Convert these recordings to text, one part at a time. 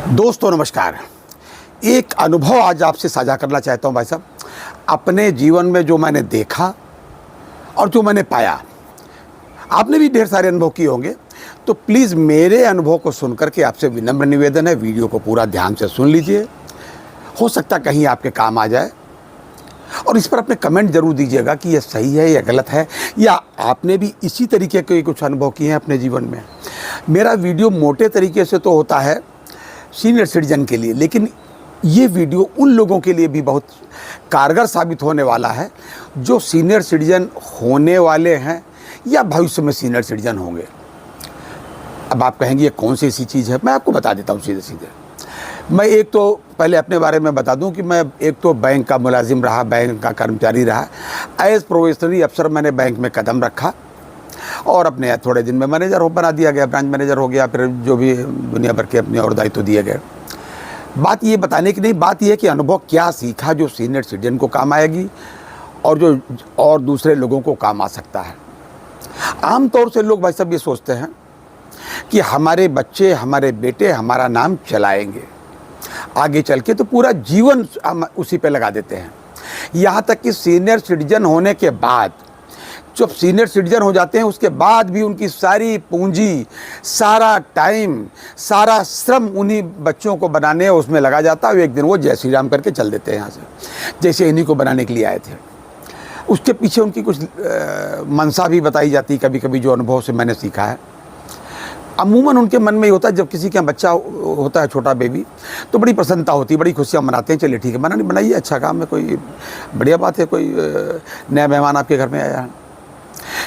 दोस्तों नमस्कार। एक अनुभव आज आपसे साझा करना चाहता हूं भाई साहब। अपने जीवन में जो मैंने देखा और जो मैंने पाया, आपने भी ढेर सारे अनुभव किए होंगे, तो प्लीज़ मेरे अनुभव को सुनकर के आपसे विनम्र निवेदन है, वीडियो को पूरा ध्यान से सुन लीजिए। हो सकता कहीं आपके काम आ जाए और इस पर अपने कमेंट ज़रूर दीजिएगा कि यह सही है या गलत है, या आपने भी इसी तरीके के कुछ अनुभव किए हैं अपने जीवन में। मेरा वीडियो मोटे तरीके से तो होता है सीनियर सिटीजन के लिए, लेकिन ये वीडियो उन लोगों के लिए भी बहुत कारगर साबित होने वाला है जो सीनियर सिटीजन होने वाले हैं या भविष्य में सीनियर सिटीजन होंगे। अब आप कहेंगे ये कौन सी ऐसी चीज़ है, मैं आपको बता देता हूँ सीधे सीधे। मैं एक तो पहले अपने बारे में बता दूं कि मैं एक तो बैंक का मुलाजिम रहा, बैंक का कर्मचारी रहा। एज प्रोबेशनरी अफसर मैंने बैंक में कदम रखा और अपने थोड़े दिन में मैनेजर बना दिया गया, ब्रांच मैनेजर हो गया, फिर जो भी दुनिया भर के अपने और दायित्व दिए गए। बात ये बताने की नहीं, बात ये है कि अनुभव क्या सीखा जो सीनियर सिटीजन को काम आएगी और दूसरे लोगों को काम आ सकता है। आमतौर से लोग भाई साहब ये सोचते हैं कि हमारे बच्चे, हमारे बेटे हमारा नाम चलाएंगे, आगे चल के तो पूरा जीवन हम उसी पे लगा देते हैं। यहाँ तक कि सीनियर सिटीजन होने के बाद, जब सीनियर सिटीजन हो जाते हैं उसके बाद भी उनकी सारी पूंजी, सारा टाइम, सारा श्रम उन्हीं बच्चों को बनाने उसमें लगा जाता है। एक दिन वो जय श्री राम करके चल देते हैं यहाँ से, जैसे इन्हीं को बनाने के लिए आए थे। उसके पीछे उनकी कुछ मंशा भी बताई जाती कभी कभी, जो अनुभव से मैंने सीखा है। अमूमन उनके मन में ही होता है, जब किसी का बच्चा होता है, छोटा बेबी, तो बड़ी प्रसन्नता होती है, बड़ी खुशियाँ मनाते हैं। चलिए ठीक है, मना नहीं बनाइए, अच्छा काम है, कोई बढ़िया बात है, कोई नया मेहमान आपके घर में आया है।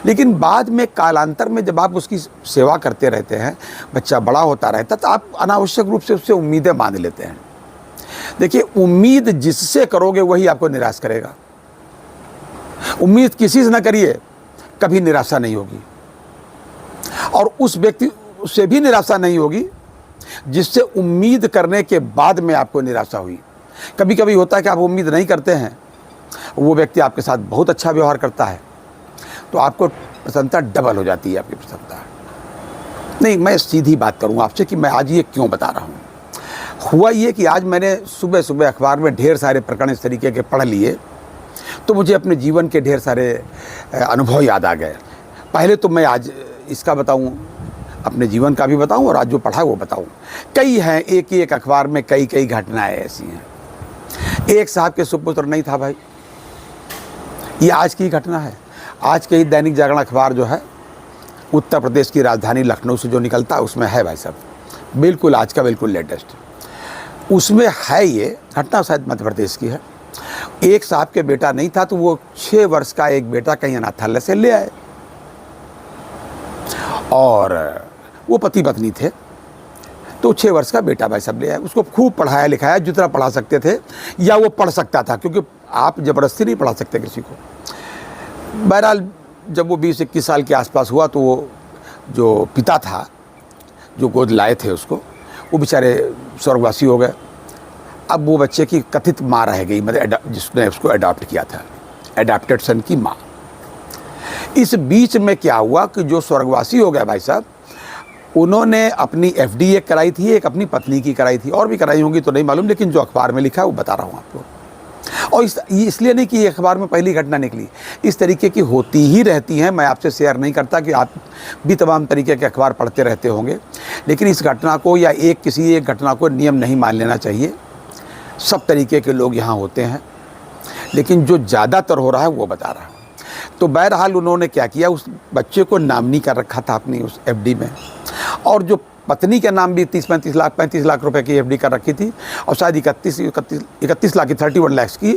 लेकिन बाद में कालांतर में जब आप उसकी सेवा करते रहते हैं, बच्चा बड़ा होता रहता है, तो आप अनावश्यक रूप से उससे उम्मीदें बांध लेते हैं। देखिए, उम्मीद जिससे करोगे वही आपको निराश करेगा। उम्मीद किसी से ना करिए, कभी निराशा नहीं होगी। और उस व्यक्ति से भी निराशा नहीं होगी जिससे उम्मीद करने के बाद में आपको निराशा हुई। कभी कभी होता है कि आप उम्मीद नहीं करते हैं, वो व्यक्ति आपके साथ बहुत अच्छा व्यवहार करता है, तो आपको प्रसन्नता डबल हो जाती है, आपकी प्रसन्नता। नहीं, मैं सीधी बात करूं आपसे कि मैं आज ये क्यों बता रहा हूं। हुआ ये कि आज मैंने सुबह सुबह अखबार में ढेर सारे प्रकरण इस तरीके के पढ़ लिए, तो मुझे अपने जीवन के ढेर सारे अनुभव याद आ गए। पहले तो मैं आज इसका बताऊं, अपने जीवन का भी बताऊं और आज जो पढ़ा वो बताऊं। कई हैं, एक ही एक अखबार में कई कई घटनाएं ऐसी हैं। एक साहब के सुपुत्र नहीं था भाई, ये आज की घटना है। आज के ही दैनिक जागरण अखबार जो है, उत्तर प्रदेश की राजधानी लखनऊ से जो निकलता है उसमें है भाई साहब, बिल्कुल आज का, बिल्कुल लेटेस्ट। उसमें है ये घटना, शायद मध्य प्रदेश की है। एक साहब के बेटा नहीं था, तो वो 6 वर्ष का एक बेटा कहीं अनाथालय से ले आए, और वो पति पत्नी थे, तो 6 वर्ष का बेटा भाई साहब ले आए। उसको खूब पढ़ाया लिखाया, जितना पढ़ा सकते थे या वो पढ़ सकता था, क्योंकि आप ज़बरदस्ती नहीं पढ़ा सकते किसी को। बहरहाल जब वो 20-21 साल के आसपास हुआ, तो वो जो पिता था, जो गोद लाए थे उसको, वो बेचारे स्वर्गवासी हो गए। अब वो बच्चे की कथित माँ रह गई, मतलब जिसने उसको अडॉप्ट किया था, अडॉप्टेड सन की माँ। इस बीच में क्या हुआ कि जो स्वर्गवासी हो गया भाई साहब, उन्होंने अपनी एफडी एक कराई थी, एक अपनी पत्नी की कराई थी, और भी कराई होंगी तो नहीं मालूम, लेकिन जो अखबार में लिखा है वो बता रहा हूँ आपको। और इसलिए नहीं कि ये अखबार में पहली घटना निकली, इस तरीके की होती ही रहती हैं। मैं आपसे शेयर नहीं करता कि आप भी तमाम तरीके के अखबार पढ़ते रहते होंगे, लेकिन इस घटना को या किसी एक घटना को नियम नहीं मान लेना चाहिए। सब तरीके के लोग यहाँ होते हैं, लेकिन जो ज़्यादातर हो रहा है वो बता रहा है। तो बहरहाल उन्होंने क्या किया, उस बच्चे को नामनी कर रखा था अपनी उस एफडी में, और जो पत्नी के नाम भी 35 लाख रुपए की एफडी कर रखी थी, और शायद 31 लाख की 31 लाख की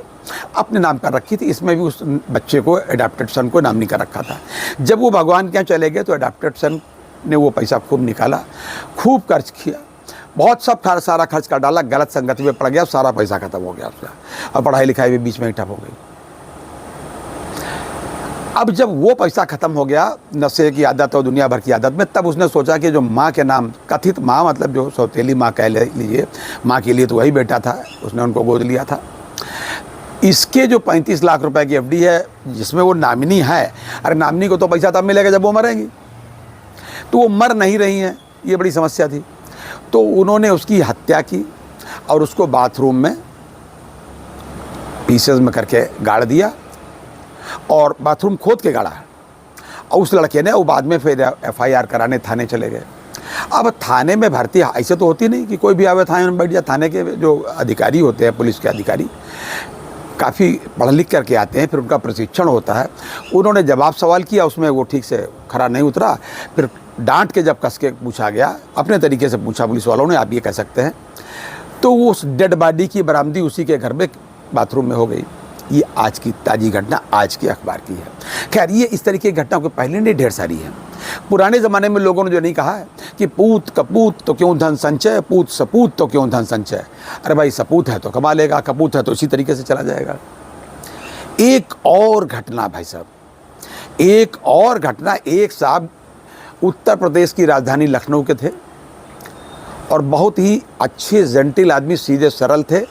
अपने नाम कर रखी थी। इसमें भी उस बच्चे को, अडॉप्टेड सन को नामनी कर रखा था। जब वो भगवान के यहाँ चले गए तो अडॉप्टेड सन ने वो पैसा खूब निकाला, खूब खर्च किया, बहुत सारा खर्च कर डाला, गलत संगति में पड़ गया, सारा पैसा खत्म हो गया उसका, और पढ़ाई लिखाई भी बीच में ही ठप हो गई। अब जब वो पैसा ख़त्म हो गया नशे की आदत और दुनिया भर की आदत में, तब उसने सोचा कि जो माँ के नाम, कथित माँ मतलब जो सौतेली माँ कह लीजिए, माँ के लिए तो वही बेटा था, उसने उनको गोद लिया था। इसके जो 35 लाख रुपए की एफडी है, जिसमें वो नामिनी है, अरे नामिनी को तो पैसा तब मिलेगा जब वो मरेंगी, तो वो मर नहीं रही हैं, ये बड़ी समस्या थी। तो उन्होंने उसकी हत्या की और उसको बाथरूम में पीसेस में करके गाड़ दिया और बाथरूम खोद के गाड़ा। और उस लड़के ने वो बाद में फिर FIR कराने थाने चले गए। अब थाने में भर्ती ऐसे तो होती नहीं कि कोई भी आवे थाने में बैठ जाए। थाने के जो अधिकारी होते हैं, पुलिस के अधिकारी, काफ़ी पढ़ लिख करके आते हैं, फिर उनका प्रशिक्षण होता है। उन्होंने जवाब सवाल किया, उसमें वो ठीक से खरा नहीं उतरा। फिर डांट के जब कस के पूछा गया, अपने तरीके से पूछा पुलिस वालों ने, आप ये कह सकते हैं, तो उस डेड बॉडी की बरामदी उसी के घर में बाथरूम में हो गई। ये आज की ताज़ी घटना आज के अखबार की है। खैर, ये इस तरीके की घटनाओं के पहले नहीं ढेर सारी है। पुराने ज़माने में लोगों ने जो नहीं कहा है कि पूत कपूत तो क्यों धन संचय, पूत सपूत तो क्यों धन संचय। अरे भाई, सपूत है तो कमा लेगा, कपूत है तो इसी तरीके से चला जाएगा। एक और घटना भाई साहब, एक और घटना। एक साहब उत्तर प्रदेश की राजधानी लखनऊ के थे और बहुत ही अच्छे जेंटिल आदमी, सीधे सरल थे,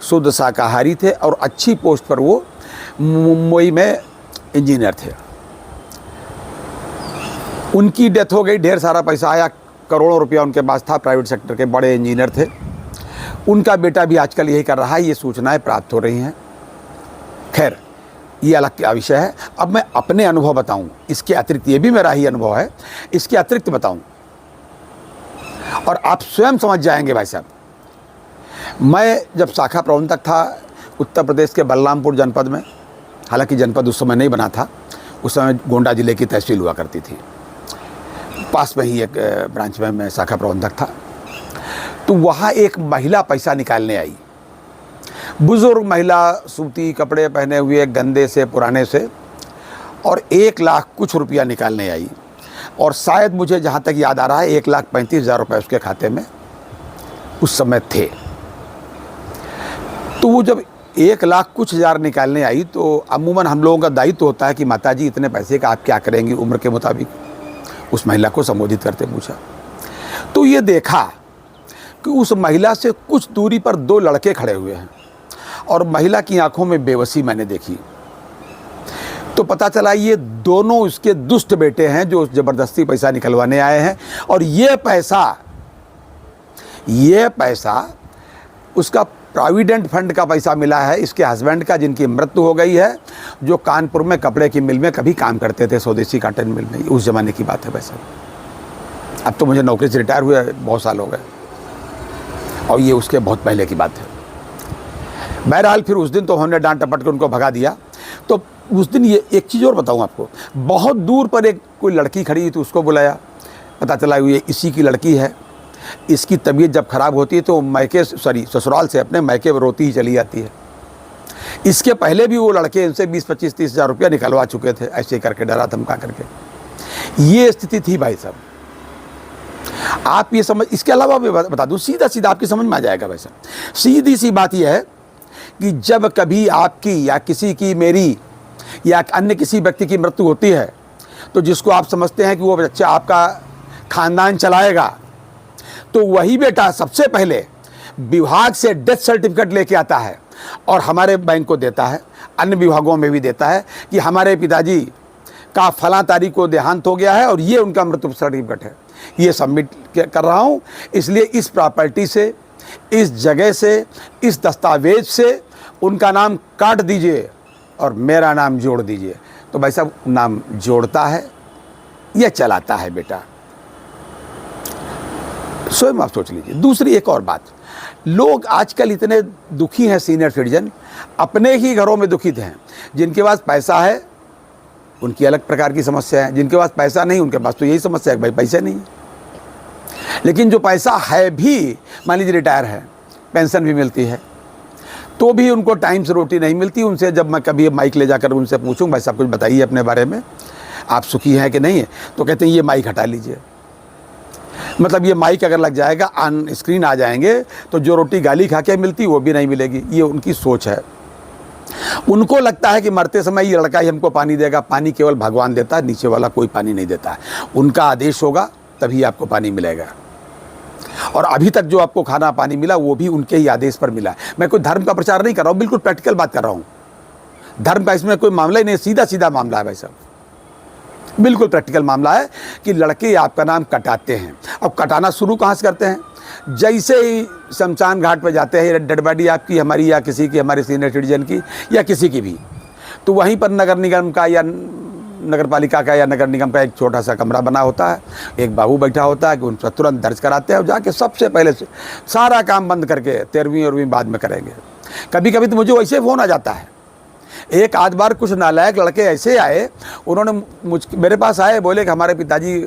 शुद्ध शाकाहारी थे और अच्छी पोस्ट पर वो मुंबई में इंजीनियर थे। उनकी डेथ हो गई, ढेर सारा पैसा आया, करोड़ों रुपया उनके पास था, प्राइवेट सेक्टर के बड़े इंजीनियर थे। उनका बेटा भी आजकल यही कर रहा है, ये सूचनाएं प्राप्त हो रही हैं। खैर, ये अलग का विषय है। अब मैं अपने अनुभव बताऊं, इसके अतिरिक्त, ये भी मेरा ही अनुभव है, इसके अतिरिक्त बताऊं और आप स्वयं समझ जाएंगे भाई साहब। मैं जब शाखा प्रबंधक था उत्तर प्रदेश के बलरामपुर जनपद में, हालांकि जनपद उस समय नहीं बना था, उस समय गोंडा जिले की तहसील हुआ करती थी, पास में ही एक ब्रांच में मैं शाखा प्रबंधक था। तो वहाँ एक महिला पैसा निकालने आई, बुजुर्ग महिला, सूती कपड़े पहने हुए, गंदे से पुराने से, और 1 लाख कुछ रुपया निकालने आई। और शायद मुझे जहाँ तक याद आ रहा है 1,35,000 रुपये उसके खाते में उस समय थे। तो वो जब 1 लाख कुछ हज़ार निकालने आई तो अमूमन हम लोगों का दायित्व होता है कि माताजी इतने पैसे का आप क्या करेंगी उम्र के मुताबिक, उस महिला को संबोधित करते पूछा। तो ये देखा कि उस महिला से कुछ दूरी पर 2 लड़के खड़े हुए हैं और महिला की आंखों में बेबसी मैंने देखी। तो पता चला ये दोनों उसके दुष्ट बेटे हैं जो ज़बरदस्ती पैसा निकलवाने आए हैं। और ये पैसा उसका प्रोविडेंट फंड का पैसा मिला है, इसके हस्बैंड का, जिनकी मृत्यु हो गई है, जो कानपुर में कपड़े की मिल में कभी काम करते थे, स्वदेशी कॉटन मिल में। उस ज़माने की बात है वैसे। अब तो मुझे नौकरी से रिटायर हुए बहुत साल हो गए और ये उसके बहुत पहले की बात है। बहरहाल फिर उस दिन तो हमने डांट टपट के उनको भगा दिया। तो उस दिन ये एक चीज़ और बताऊँ आपको, बहुत दूर पर एक कोई लड़की खड़ी थी, उसको बुलाया। पता चला ये इसी की लड़की है। इसकी तबीयत जब ख़राब होती है तो ससुराल से अपने मैके रोती ही चली जाती है। इसके पहले भी वो लड़के इनसे 20-25-30 हज़ार रुपया निकलवा चुके थे, ऐसे करके डरा धमका करके। ये स्थिति थी भाई साहब। आप ये समझ, इसके अलावा भी बता दूँ, सीधा आपकी समझ में आ जाएगा भाई साहब। सीधी सी बात यह है कि जब कभी आपकी या किसी की, मेरी या अन्य किसी व्यक्ति की मृत्यु होती है तो जिसको आप समझते हैं कि वो बच्चा आपका खानदान चलाएगा, तो वही बेटा सबसे पहले विभाग से डेथ सर्टिफिकेट लेके आता है और हमारे बैंक को देता है, अन्य विभागों में भी देता है कि हमारे पिताजी का फलां तारीख को देहांत हो गया है और ये उनका मृत्यु सर्टिफिकेट है, ये सबमिट कर रहा हूँ, इसलिए इस प्रॉपर्टी से, इस जगह से, इस दस्तावेज से उनका नाम काट दीजिए और मेरा नाम जोड़ दीजिए। तो भाई साहब नाम जोड़ता है या चलाता है बेटा, स्वयं आप सोच लीजिए। दूसरी एक और बात, लोग आजकल इतने दुखी हैं, सीनियर सिटीजन अपने ही घरों में दुखित हैं। जिनके पास पैसा है उनकी अलग प्रकार की समस्या है, जिनके पास पैसा नहीं उनके पास तो यही समस्या है कि भाई पैसे नहीं। लेकिन जो पैसा है भी, मान लीजिए रिटायर है, पेंशन भी मिलती है, तो भी उनको टाइम से रोटी नहीं मिलती। उनसे जब मैं कभी माइक ले जाकर उनसे पूछूं भाई सब कुछ बताइए अपने बारे में, आप सुखी हैं कि नहीं है, तो कहते हैं ये माइक हटा लीजिए। मतलब ये माइक अगर लग जाएगा, ऑन स्क्रीन आ जाएंगे तो जो रोटी गाली खा के मिलती वो भी नहीं मिलेगी। ये उनकी सोच है। उनको लगता है कि मरते समय ये लड़का ही हमको पानी देगा। पानी केवल भगवान देता है, नीचे वाला कोई पानी नहीं देता है। उनका आदेश होगा तभी आपको पानी मिलेगा। और अभी तक जो आपको खाना पानी मिला वो भी उनके ही आदेश पर मिला है। मैं कोई धर्म का प्रचार नहीं कर रहा हूँ, बिल्कुल प्रैक्टिकल बात कर रहा हूँ। धर्म का इसमें कोई मामला ही नहीं, सीधा मामला है भाई साहब, बिल्कुल प्रैक्टिकल मामला है कि लड़के आपका नाम कटाते हैं। अब कटाना शुरू कहाँ से करते हैं? जैसे ही शमशान घाट पर जाते हैं, डेड बॉडी आपकी, हमारी या किसी की, हमारे सीनियर सिटीजन की या किसी की भी, तो वहीं पर नगर निगम का या नगर पालिका का या नगर निगम का एक छोटा सा कमरा बना होता है, एक बाबू बैठा होता है कि उनसे तुरंत दर्ज कराते हैं और जाके सबसे पहले से सारा काम बंद करके 13वीं और 12वीं बाद में करेंगे। कभी कभी तो मुझे वैसे फ़ोन आ जाता है। एक आध बार कुछ नालायक लड़के ऐसे आए, उन्होंने मेरे पास आए, बोले कि हमारे पिताजी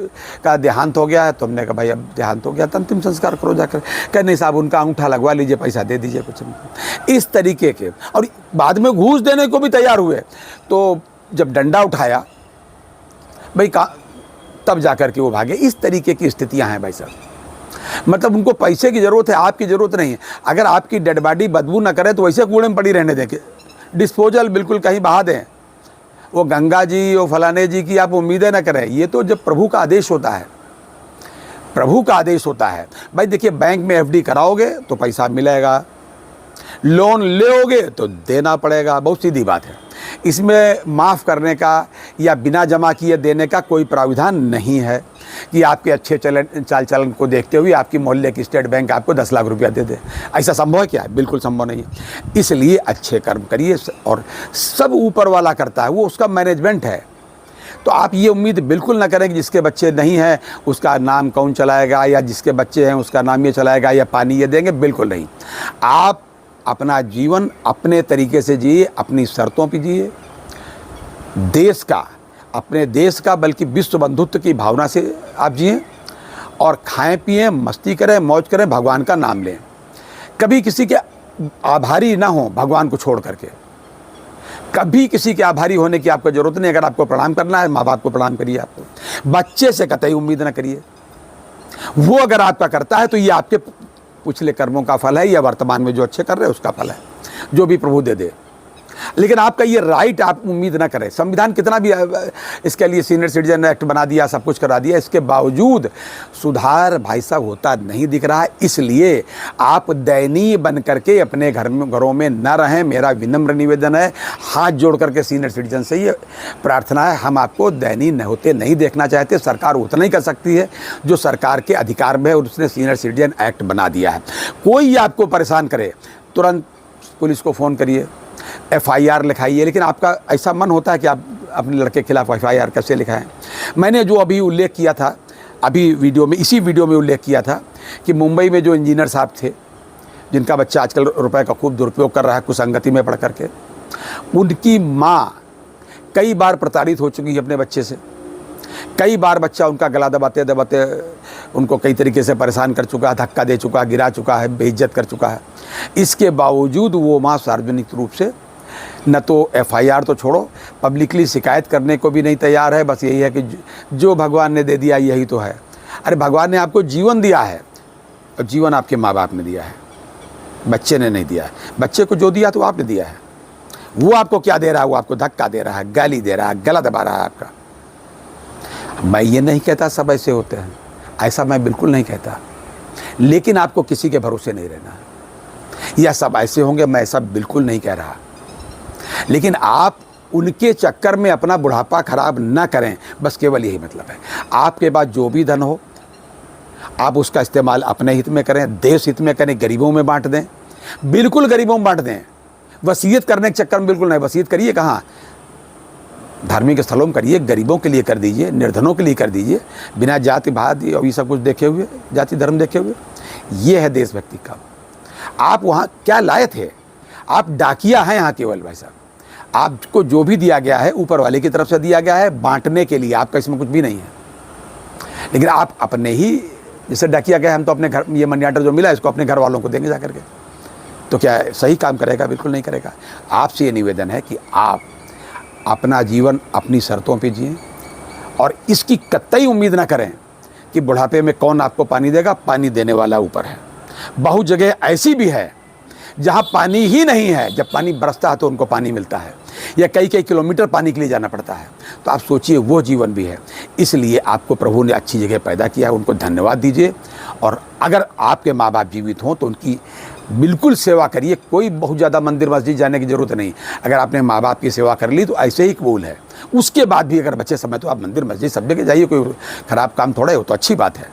का देहांत हो गया है। तो हमने कहा भाई अब देहांत हो गया तो अंतिम संस्कार करो जाकर। कह नहीं साहब, उनका अंगूठा लगवा लीजिए, पैसा दे दीजिए कुछ इस तरीके के, और बाद में घूस देने को भी तैयार हुए। तो जब डंडा उठाया भाई तब जाकर के वो भागे। इस तरीके की स्थितियां हैं भाई साहब। मतलब उनको पैसे की ज़रूरत है, आपकी ज़रूरत नहीं है। अगर आपकी डेड बॉडी बदबू ना करे तो वैसे कूड़े में पड़ी रहने दें, डिस्पोजल बिल्कुल कहीं बहा दें। वो गंगा जी, वो फलाने जी की आप उम्मीदें ना करें। ये तो जब प्रभु का आदेश होता है, प्रभु का आदेश होता है। भाई देखिए, बैंक में एफडी कराओगे तो पैसा मिलेगा, लोन लेओगे तो देना पड़ेगा, बहुत सीधी बात है। इसमें माफ़ करने का या बिना जमा किए देने का कोई प्राविधान नहीं है कि आपके अच्छे चाल चलन को देखते हुए आपकी मोहल्ले की स्टेट बैंक आपको 10 लाख रुपया दे दे। ऐसा संभव है क्या? बिल्कुल संभव नहीं है। इसलिए अच्छे कर्म करिए, और सब ऊपर वाला करता है, वो उसका मैनेजमेंट है। तो आप ये उम्मीद बिल्कुल ना करें कि जिसके बच्चे नहीं हैं उसका नाम कौन चलाएगा, या जिसके बच्चे हैं उसका नाम ये चलाएगा या पानी ये देंगे, बिल्कुल नहीं। आप अपना जीवन अपने तरीके से जिए, अपनी शर्तों पे जिए, देश का, अपने देश का बल्कि विश्व बंधुत्व की भावना से आप जिए, और खाएं पिएं, मस्ती करें, मौज करें, भगवान का नाम लें। कभी किसी के आभारी ना हो भगवान को छोड़ करके। कभी किसी के आभारी होने की आपको ज़रूरत नहीं। अगर आपको प्रणाम करना है, माँ बाप को प्रणाम करिए। आपको बच्चे से कतई उम्मीद ना करिए। वो अगर आपका करता है तो ये आपके पिछले कर्मों का फल है, या वर्तमान में जो अच्छे कर रहे हैं उसका फल है, जो भी प्रभु दे दे। लेकिन आपका ये राइट आप उम्मीद ना करें। संविधान कितना भी इसके लिए सीनियर सिटीजन एक्ट बना दिया, सब कुछ करा दिया, इसके बावजूद सुधार भाई साहब होता नहीं दिख रहा है। इसलिए आप दयनीय बन करके अपने घरों में न रहें। मेरा विनम्र निवेदन है, हाथ जोड़ करके सीनियर सिटीजन से ये प्रार्थना है, हम आपको दयनीय होते नहीं देखना चाहते। सरकार उतना ही कर सकती है जो सरकार के अधिकार में है, और उसने सीनियर सिटीजन एक्ट बना दिया है। कोई आपको परेशान करे, तुरंत पुलिस को फ़ोन करिए, FIR लिखाइए। लेकिन आपका ऐसा मन होता है कि आप अपने लड़के के खिलाफ FIR कैसे लिखाएं? मैंने जो अभी उल्लेख किया था, अभी वीडियो में, इसी वीडियो में उल्लेख किया था कि मुंबई में जो इंजीनियर साहब थे, जिनका बच्चा आजकल रुपए का खूब दुरुपयोग कर रहा है कुसंगति में पढ़ करके, उनकी माँ कई बार प्रताड़ित हो चुकी है अपने बच्चे से। कई बार बच्चा उनका गला दबाते दबाते उनको कई तरीके से परेशान कर चुका है, धक्का दे चुका है, गिरा चुका है, बेइज्जत कर चुका है। इसके बावजूद वो माँ सार्वजनिक रूप से न तो FIR तो छोड़ो, पब्लिकली शिकायत करने को भी नहीं तैयार है। बस यही है कि जो भगवान ने दे दिया यही तो है। अरे भगवान ने आपको जीवन दिया है, और जीवन आपके माँ बाप ने दिया है, बच्चे ने नहीं दिया है। बच्चे को जो दिया तो आपने दिया है। वो आपको क्या दे रहा है? वो आपको धक्का दे रहा है, गाली दे रहा है, गला दबा रहा है आपका। मैं ये नहीं कहता सब ऐसे होते हैं, ऐसा मैं बिल्कुल नहीं कहता। लेकिन आपको किसी के भरोसे नहीं रहना है। या सब ऐसे होंगे, मैं ऐसा बिल्कुल नहीं कह रहा। लेकिन आप उनके चक्कर में अपना बुढ़ापा खराब ना करें, बस केवल यही मतलब है। आपके पास जो भी धन हो आप उसका इस्तेमाल अपने हित में करें, देश हित में करें, गरीबों में बांट दें। बिल्कुल गरीबों में बांट दें। वसीयत करने के चक्कर में बिल्कुल नहीं। वसीयत करिए कहाँ? धार्मिक स्थलों में करिए, गरीबों के लिए कर दीजिए, निर्धनों के लिए कर दीजिए, बिना जाति भात और ये सब कुछ देखे हुए, जाति धर्म देखे हुए। ये है देशभक्ति का। आप वहाँ क्या लाए थे? आप डाकिया हैं यहाँ केवल भाई साहब। आपको जो भी दिया गया है ऊपर वाले की तरफ से दिया गया है बांटने के लिए, आपका इसमें कुछ भी नहीं है। लेकिन आप अपने ही, जैसे डाकिया गया, हम तो अपने घर, ये मनी ऑर्डर जो मिला इसको अपने घर वालों को देंगे जा करके, तो क्या सही काम करेगा? बिल्कुल नहीं करेगा। आपसे ये निवेदन है कि आप अपना जीवन अपनी शर्तों पे जिएं, और इसकी कतई उम्मीद ना करें कि बुढ़ापे में कौन आपको पानी देगा। पानी देने वाला ऊपर है। बहुत जगह ऐसी भी है जहाँ पानी ही नहीं है, जब पानी बरसता है तो उनको पानी मिलता है, या कई कई किलोमीटर पानी के लिए जाना पड़ता है। तो आप सोचिए, वो जीवन भी है। इसलिए आपको प्रभु ने अच्छी जगह पैदा किया है, उनको धन्यवाद दीजिए। और अगर आपके माँ बाप जीवित हों तो उनकी बिल्कुल सेवा करिए। कोई बहुत ज़्यादा मंदिर मस्जिद जाने की ज़रूरत नहीं। अगर आपने माँ बाप की सेवा कर ली तो ऐसे ही कबूल है। उसके बाद भी अगर बच्चे समय तो आप मंदिर मस्जिद सब जगह जाइए, कोई ख़राब काम थोड़ा है, वो तो अच्छी बात है।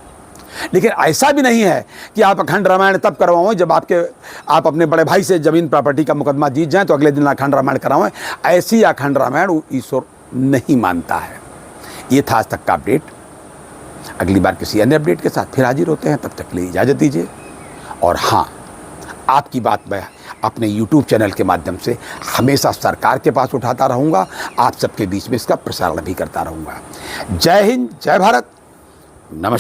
लेकिन ऐसा भी नहीं है कि आप अखंड रामायण तब करवाएं जब आप अपने बड़े भाई से ज़मीन प्रॉपर्टी का मुकदमा जीत जाएं तो अगले दिन अखंड रामायण कराएं। ऐसी अखंड रामायण ईश्वर नहीं मानता है। ये था आज तक का अपडेट। अगली बार किसी अन्य अपडेट के साथ फिर हाजिर होते हैं। तब तक के लिए इजाज़त दीजिए। और हाँ, आपकी बात मैं अपने YouTube चैनल के माध्यम से हमेशा सरकार के पास उठाता रहूँगा। आप सबके बीच में इसका प्रसारण भी करता रहूँगा। जय हिंद, जय भारत, नमस्कार।